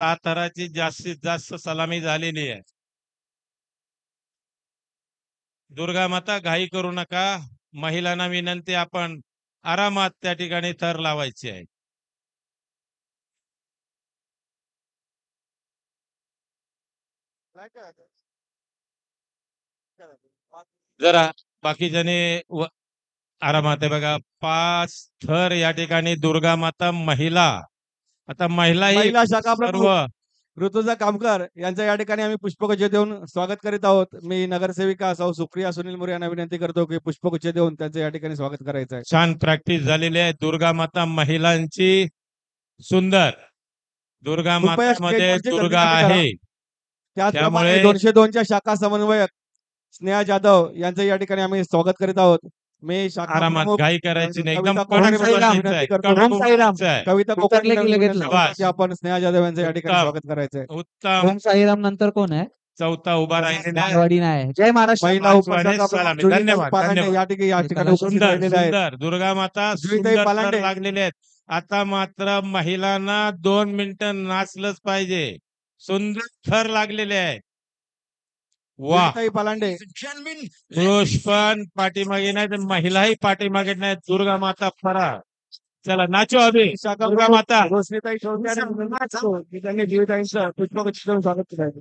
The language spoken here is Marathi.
थराची जास्तीत जास्त सलामी झालेली आहे. दुर्गा माता घाई करू नका. महिलांना विनंती, आपण आरामात त्या ठिकाणी थर लावायची आहे. जरा बाकीच्याने आरामात आहे बघा. 5 थर या ठिकाणी दुर्गा माता महिला. आता महिला शाखा सर्व प्रमुख ऋतुजा कामकर यांचं या ठिकाणी आम्ही पुष्पगुच्छ देऊन स्वागत करीत आहोत. मी नगरसेविका सौ सुप्रिया सुनील मोरे यांना विनंती करतो की पुष्पगुच्छ देऊन त्यांचं या ठिकाणी स्वागत करायचं आहे. छान प्रॅक्टिस झालेली आहे दुर्गा माता महिलांची. सुंदर दुर्गा कृपया मातेमध्ये स्टेजवरची गर्दी दुर्गा कमी करा. आहे. त्याचप्रमाणे त्यामुळे 202 च्या शाखा समन्वयक स्नेहा जाधव यांचं या ठिकाणी आम्ही स्वागत करीत आहोत. मी शाखा आरामात प्रमुख घाई करायची नाही. एकदम कविता कडक कोकणे बसायचं विनंती आहे. करतो. कडक बसायचं आहे. कविता कोकणे विनंती करतो शाबास. की आपण स्नेहा जाधव यांचं या ठिकाणी उत्तम. स्वागत करायचं आहे. उत्तम. ओम साईराम नंतर कोण आहे? चौथा उभा राहिलेला आहे. मारवाडी नाही. जय महाराष्ट्र. महिला मानसवाडे उपशाखा सलामी. प्रमुख जुईताई धन्यवाद, पालांडे धन्यवाद. या ठिकाणी उपस्थित सुंदर राहिलेल्या आहेत. सुंदर दुर्गा माता जुईताई सुंदर पालांडे. थर लागलेले आहेत. आता मात्र महिलांना 2 मिनिटं नाचलंच पाहिजे. सुंदर थर लागलेले आहेत. वा. जुईताई पालांडे पुरुष पण पाठीमागे नाही तर महिलाही पाठीमागे नाही. दुर्गा माता फरार. चला नाचो अभि. शाखा दुर्गा प्रमुख माता. रोशनीताई चौधरी यांना विनंती करतो की त्यांनी जुईताईंचं पुष्पगुच्छ देऊन स्वागत करायचं.